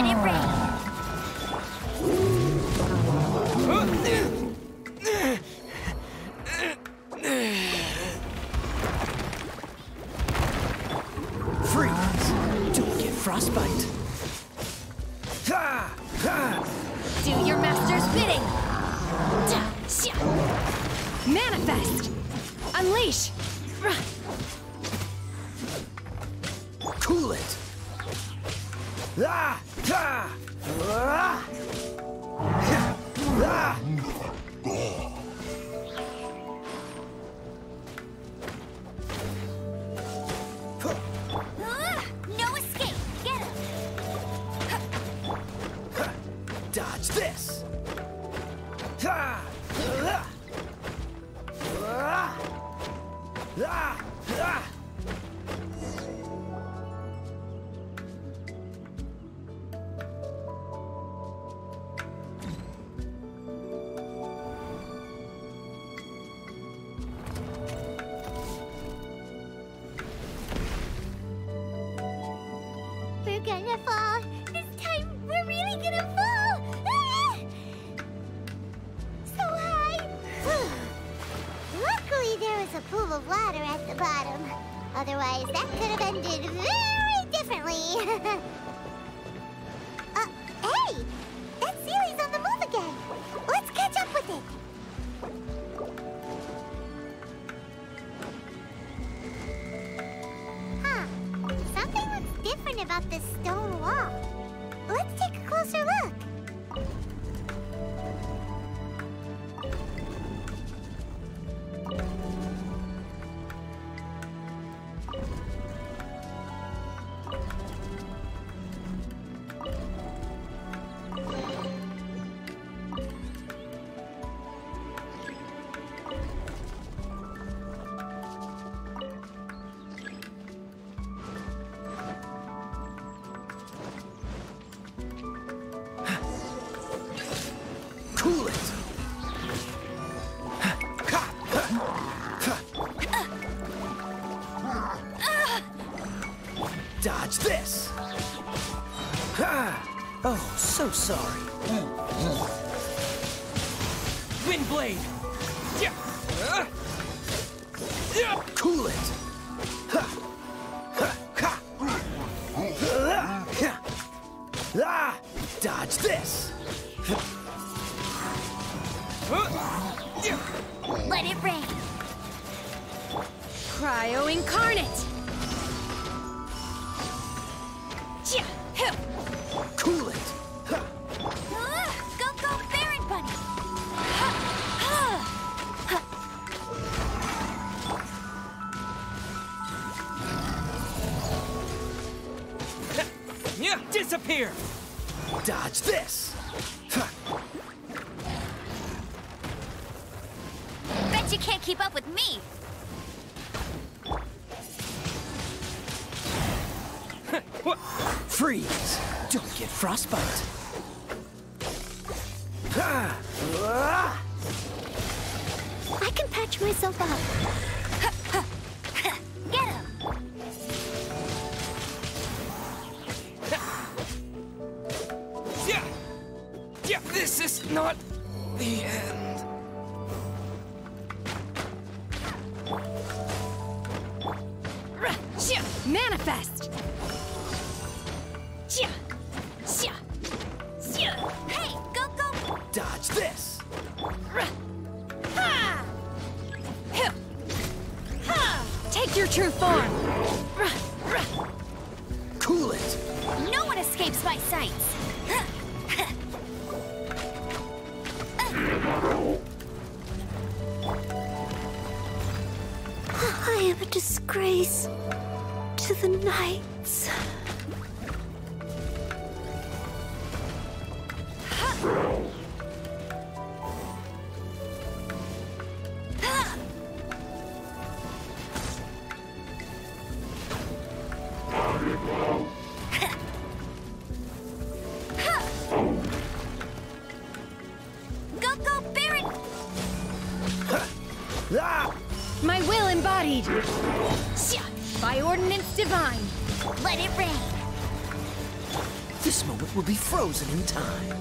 Let it rain. Freeze! Don't get frostbite. Do your master's bidding. Manifest. Unleash. Cool it. No escape. Get him. Dodge this. We're gonna fall. This time, we're really gonna fall. Ah! So high. Luckily, there was a pool of water at the bottom. Otherwise, that could have ended very differently. Hey! That Sealy's on the move again. Let's catch up with it. Huh. Something looks different about this stone wall. Let's take a closer look. Cool it. Dodge this. Oh, so sorry. Wind blade. Cool it. Dodge this. Let it rain. Cryo incarnate. Cool it. Go, Baron Bunny. Disappear. Dodge this. Bet you can't keep up with me. Freeze. Don't get frostbite. I can patch myself up. Get him. This is not the end. Manifest. Hey, go. Dodge this. Take your true form. Cool it. No one escapes my sights. I am a disgrace to the knights. Go, Baron! My will embodied. By ordinance divine. Let it rain. This moment will be frozen in time.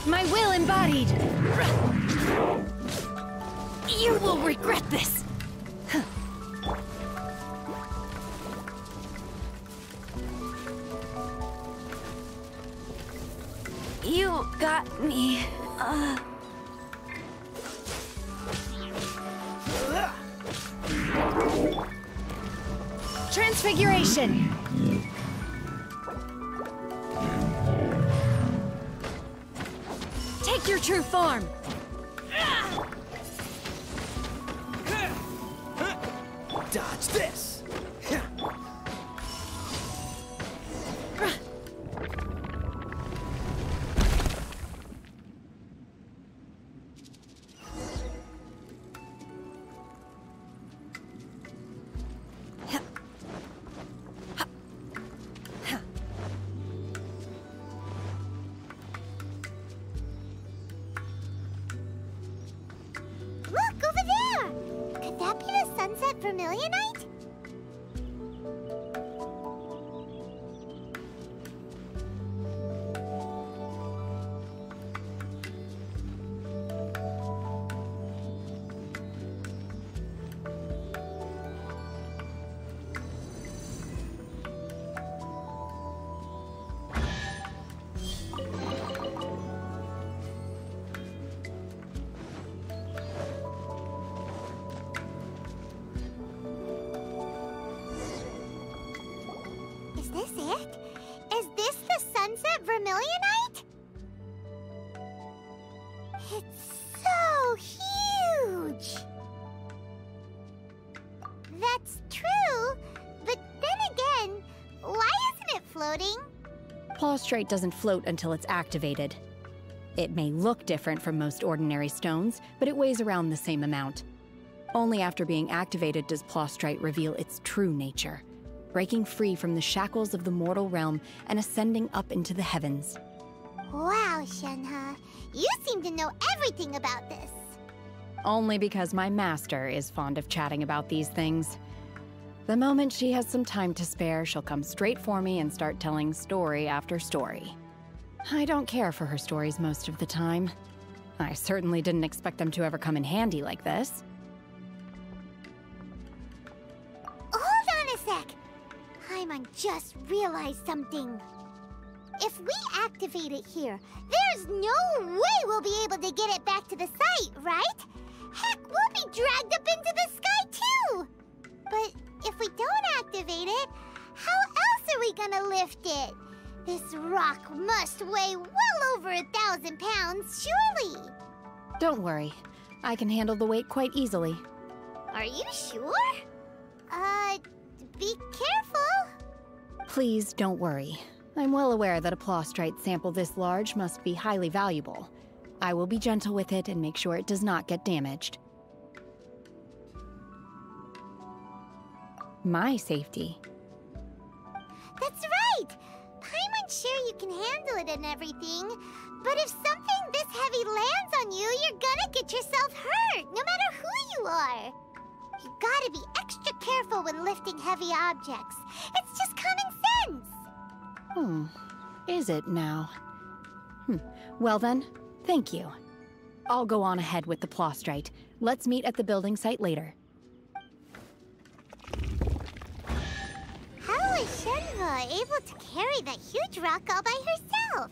My will embodied! You will regret this! You got me. Transfiguration! Take your true form! Dodge this! Look, over there! Could that be the sunset vermilionite? Is this it? Is this the sunset vermilionite? It's so huge! That's true, but then again, why isn't it floating? Plaustrite doesn't float until it's activated. It may look different from most ordinary stones, but it weighs around the same amount. Only after being activated does Plaustrite reveal its true nature, breaking free from the shackles of the mortal realm and ascending up into the heavens. Wow, Shenhe, you seem to know everything about this. Only because my master is fond of chatting about these things. The moment she has some time to spare, she'll come straight for me and start telling story after story. I don't care for her stories most of the time. I certainly didn't expect them to ever come in handy like this. Hold on a sec. Paimon just realized something. If we activate it here, there's no way we'll be able to get it back to the site, right? Heck, we'll be dragged up into the sky too! But if we don't activate it, how else are we gonna lift it? This rock must weigh well over 1,000 pounds, surely! Don't worry. I can handle the weight quite easily. Are you sure? Be careful! Please don't worry. I'm well aware that a Plaustrite sample this large must be highly valuable. I will be gentle with it and make sure it does not get damaged. My safety. That's right! Paimon's sure you can handle it and everything, but if something this heavy lands on you, you're gonna get yourself hurt, no matter who you are. You gotta be extra careful when lifting heavy objects. It's just common sense! Is it now? Well then, thank you. I'll go on ahead with the Plaustrite. Let's meet at the building site later. How is Shenhe able to carry that huge rock all by herself?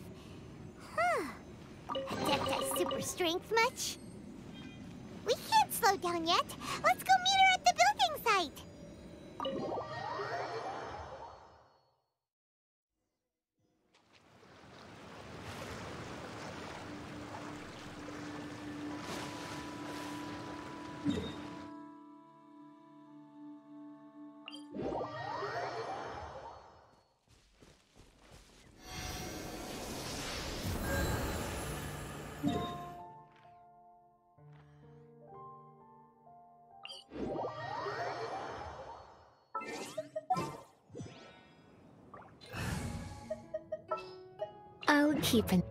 Adepti super strength much? We can't slow down yet. Let's go meet her at the building site. I'll keep an...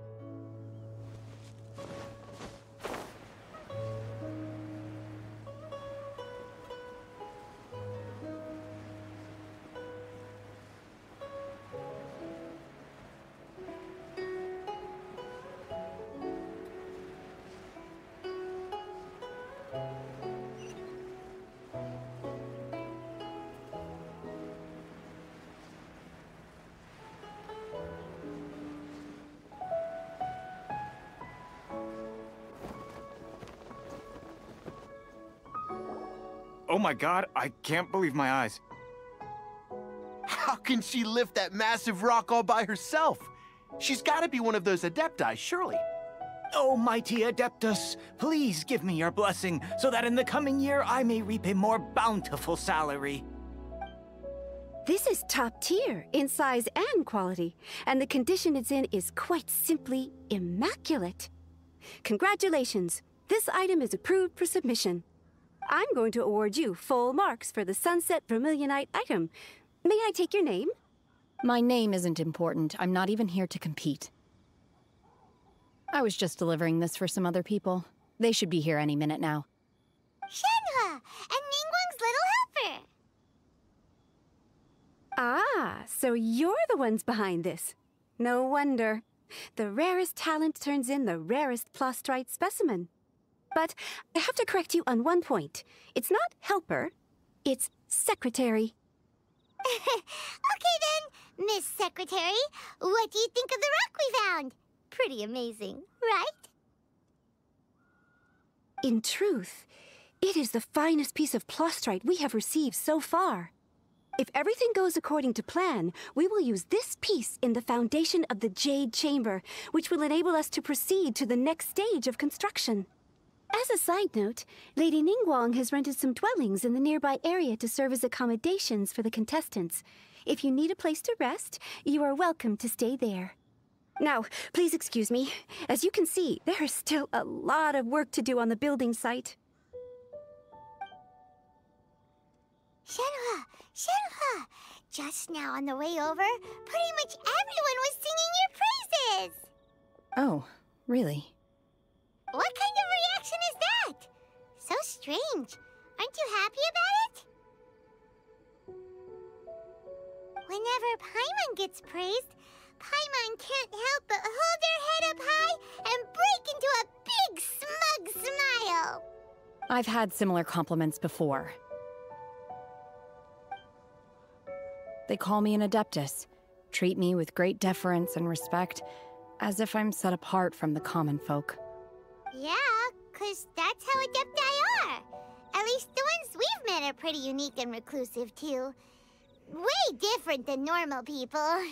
Oh my god, I can't believe my eyes. How can she lift that massive rock all by herself? She's got to be one of those adepti, surely. Oh, mighty Adeptus, please give me your blessing so that in the coming year I may reap a more bountiful salary. This is top tier in size and quality, and the condition it's in is quite simply immaculate. Congratulations, this item is approved for submission. I'm going to award you full marks for the Sunset Vermilionite item. May I take your name? My name isn't important. I'm not even here to compete. I was just delivering this for some other people. They should be here any minute now. Shenhua, and Ningguang's little helper. Ah, so you're the ones behind this. No wonder. The rarest talent turns in the rarest plastrite specimen. But I have to correct you on one point. It's not helper, it's secretary. Okay then, Miss Secretary, what do you think of the rock we found? Pretty amazing, right? In truth, it is the finest piece of plastrite we have received so far. If everything goes according to plan, we will use this piece in the foundation of the Jade Chamber, which will enable us to proceed to the next stage of construction. As a side note, Lady Ningguang has rented some dwellings in the nearby area to serve as accommodations for the contestants. If you need a place to rest, you are welcome to stay there. Now, please excuse me. As you can see, there is still a lot of work to do on the building site. Shenhua, Shenhua, just now on the way over, pretty much everyone was singing your praises. Oh, really? What kind of reaction is that? So strange. Aren't you happy about it? Whenever Paimon gets praised, Paimon can't help but hold her head up high and break into a big smug smile. I've had similar compliments before. They call me an Adeptus, treat me with great deference and respect, as if I'm set apart from the common folk. Yeah, 'cause that's how Adepti are. At least the ones we've met are pretty unique and reclusive, too. Way different than normal people.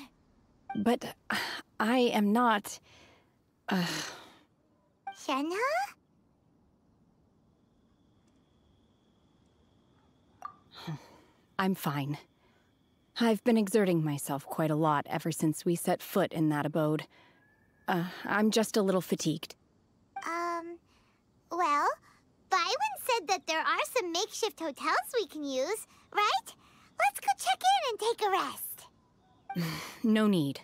But I am not... Shenhua? I'm fine. I've been exerting myself quite a lot ever since we set foot in that abode. I'm just a little fatigued. Well, Byron said that there are some makeshift hotels we can use, right? Let's go check in and take a rest. No need.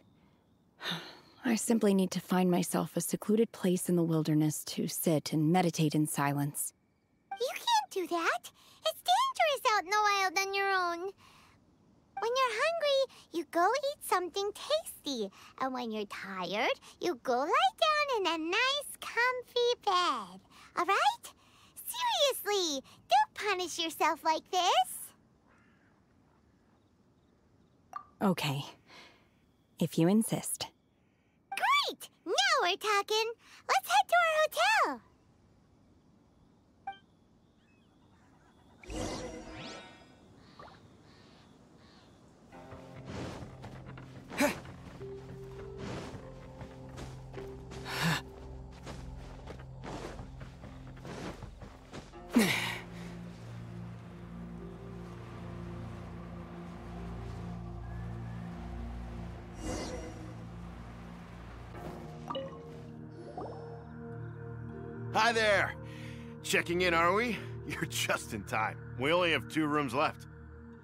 I simply need to find myself a secluded place in the wilderness to sit and meditate in silence. You can't do that. It's dangerous out in the wild on your own. When you're hungry, you go eat something tasty. And when you're tired, you go lie down in a nice, comfy bed. All right? Seriously, don't punish yourself like this. Okay. If you insist. Great! Now we're talking. Let's head to our hotel. Hi there! Checking in, are we? You're just in time. We only have 2 rooms left.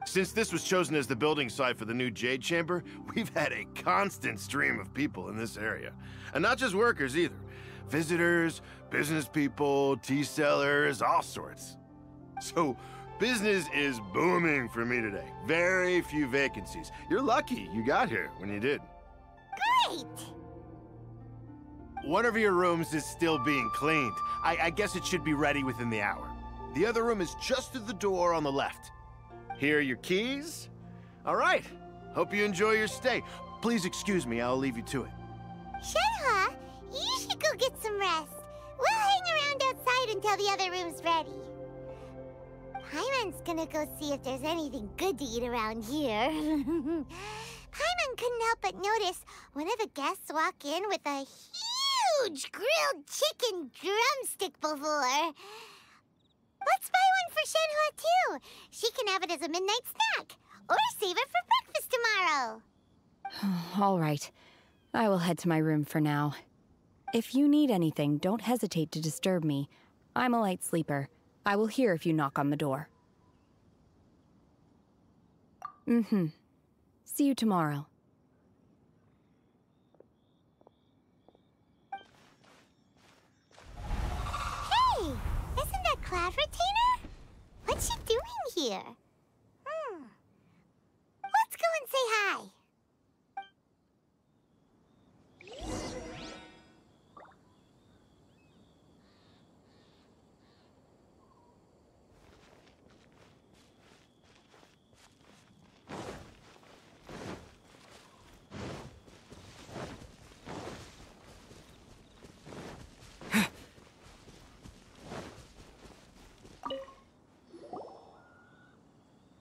Since this was chosen as the building site for the new Jade Chamber, we've had a constant stream of people in this area. And not just workers either. Visitors, business people, tea sellers, all sorts. So, business is booming for me today. Very few vacancies. You're lucky you got here when you did. Great! One of your rooms is still being cleaned. I guess it should be ready within the hour. The other room is just through the door on the left. Here are your keys. All right. Hope you enjoy your stay. Please excuse me, I'll leave you to it. Shenhua, you should go get some rest. We'll hang around outside until the other room's ready. Paimon's gonna go see if there's anything good to eat around here. Paimon couldn't help but notice one of the guests walk in with a huge grilled chicken drumstick before. Let's buy one for Shenhua too. She can have it as a midnight snack, or save it for breakfast tomorrow. All right. I will head to my room for now. If you need anything, don't hesitate to disturb me. I'm a light sleeper. I will hear if you knock on the door. See you tomorrow. Hey! Isn't that Cloud Retainer? What's she doing here? Let's go and say hi.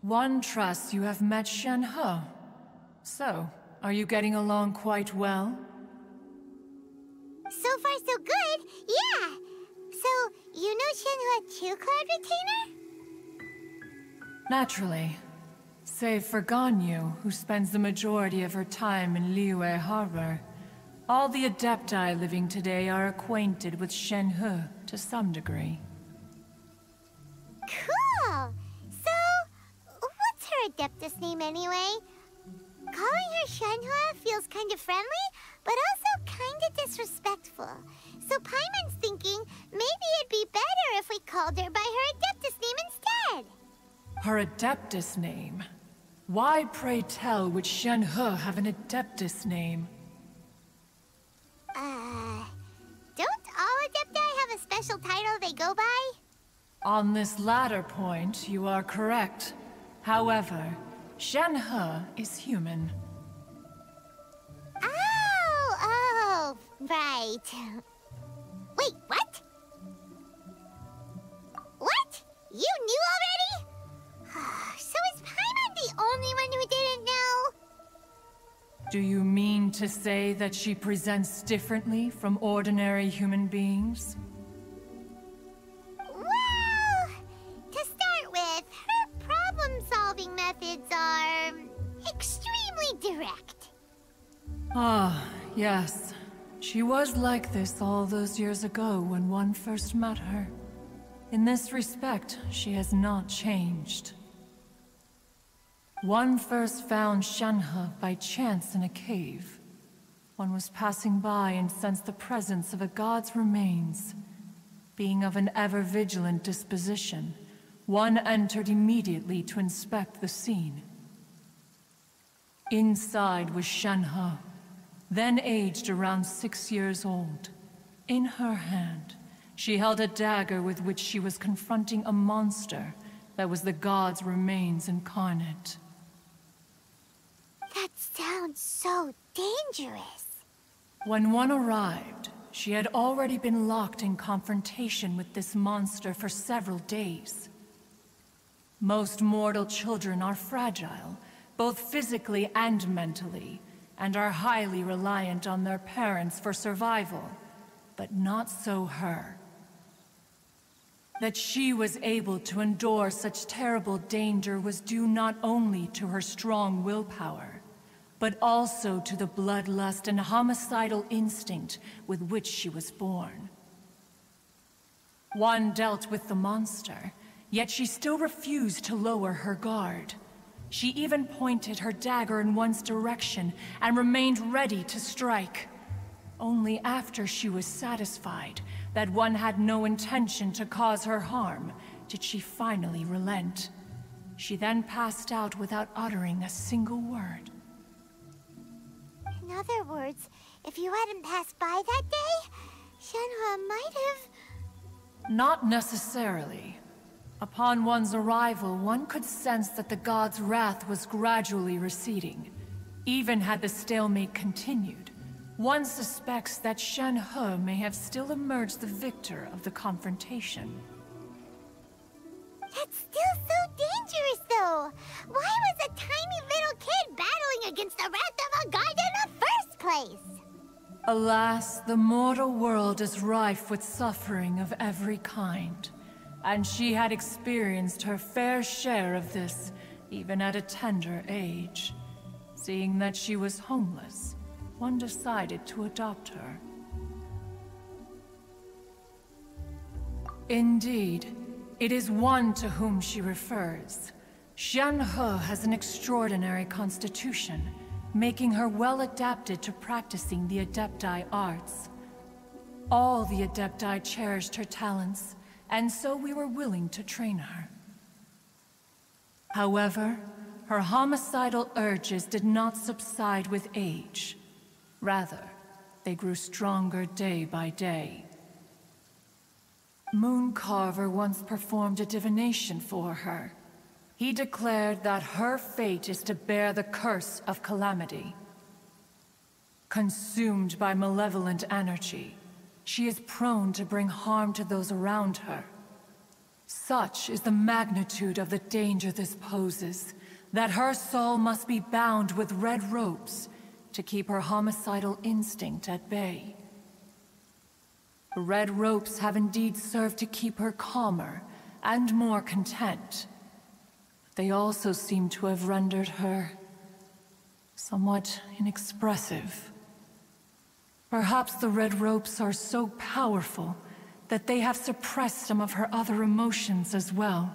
One trusts you have met Shenhe. So, are you getting along quite well? So far, so good. Yeah. So, you know Shenhua too, Cloud Retainer? Naturally. Save for Ganyu, who spends the majority of her time in Liyue Harbor. All the Adepti living today are acquainted with Shenhe to some degree. Cool. So, what's her Adeptus name anyway? Calling her Shenhua feels kind of friendly, but also kind of disrespectful. So Paimon's thinking maybe it'd be better if we called her by her Adeptus name instead. Her Adeptus name? Why, pray tell, would Shenhe have an Adeptus name? Don't all Adepti have a special title they go by? On this latter point, you are correct. However, Shenhe is human. Oh, right. Wait, what? What? You knew already? So is Paimon the only one who didn't know? Do you mean to say that she presents differently from ordinary human beings? Well, to start with, her problem-solving methods are extremely direct. Ah, yes. She was like this all those years ago when one first met her. In this respect, she has not changed. One first found Shenhe by chance in a cave. One was passing by and sensed the presence of a god's remains. Being of an ever-vigilant disposition, one entered immediately to inspect the scene. Inside was Shenhe, then aged around 6 years old. In her hand, she held a dagger with which she was confronting a monster that was the god's remains incarnate. That sounds so dangerous. When one arrived, she had already been locked in confrontation with this monster for several days. Most mortal children are fragile, both physically and mentally, and are highly reliant on their parents for survival, but not so her. That she was able to endure such terrible danger was due not only to her strong willpower, but also to the bloodlust and homicidal instinct with which she was born. One dealt with the monster, yet she still refused to lower her guard. She even pointed her dagger in one's direction and remained ready to strike. Only after she was satisfied that one had no intention to cause her harm did she finally relent. She then passed out without uttering a single word. In other words, if you hadn't passed by that day, Shenhua might have... Not necessarily. Upon one's arrival, one could sense that the god's wrath was gradually receding. Even had the stalemate continued, one suspects that Shenhe may have still emerged the victor of the confrontation. That still Alas, the mortal world is rife with suffering of every kind, and she had experienced her fair share of this, even at a tender age. Seeing that she was homeless, one decided to adopt her. Indeed, it is one to whom she refers. Xianhe has an extraordinary constitution, making her well adapted to practicing the Adepti arts. All the Adepti cherished her talents, and so we were willing to train her. However, her homicidal urges did not subside with age. Rather, they grew stronger day by day. Mooncarver once performed a divination for her. He declared that her fate is to bear the curse of calamity. Consumed by malevolent energy, she is prone to bring harm to those around her. Such is the magnitude of the danger this poses, that her soul must be bound with red ropes to keep her homicidal instinct at bay. The red ropes have indeed served to keep her calmer and more content. They also seem to have rendered her somewhat inexpressive. Perhaps the red ropes are so powerful that they have suppressed some of her other emotions as well.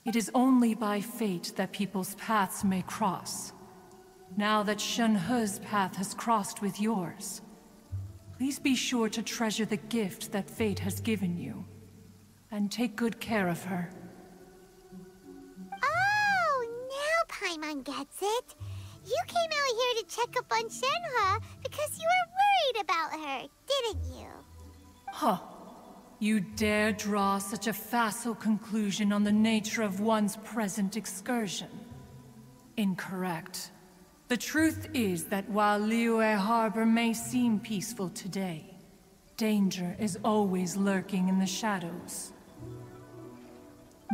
It is only by fate that people's paths may cross. Now that Xianhe's path has crossed with yours, please be sure to treasure the gift that fate has given you, and take good care of her. Oh, now Paimon gets it. You came out here to check up on Xianhe because you were worried about her, didn't you? Huh. You dare draw such a facile conclusion on the nature of one's present excursion? Incorrect. The truth is that while Liyue Harbor may seem peaceful today, danger is always lurking in the shadows.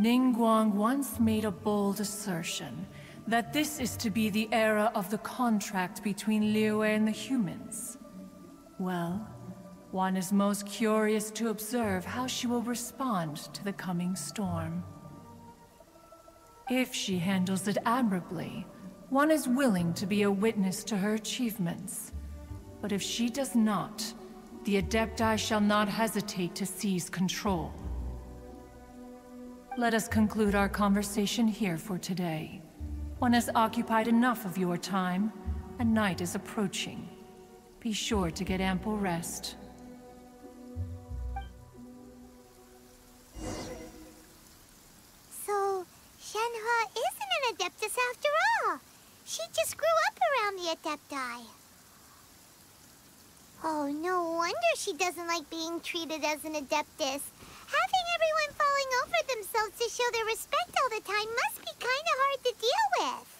Ningguang once made a bold assertion that this is to be the era of the contract between Liyue and the humans. Well, one is most curious to observe how she will respond to the coming storm. If she handles it admirably, one is willing to be a witness to her achievements. But if she does not, the Adepti shall not hesitate to seize control. Let us conclude our conversation here for today. One has occupied enough of your time, and night is approaching. Be sure to get ample rest. So, Xianhe isn't an Adeptus after all. She just grew up around the Adepti. Oh, no wonder she doesn't like being treated as an Adeptus. Having everyone falling over themselves to show their respect all the time must be kind of hard to deal with.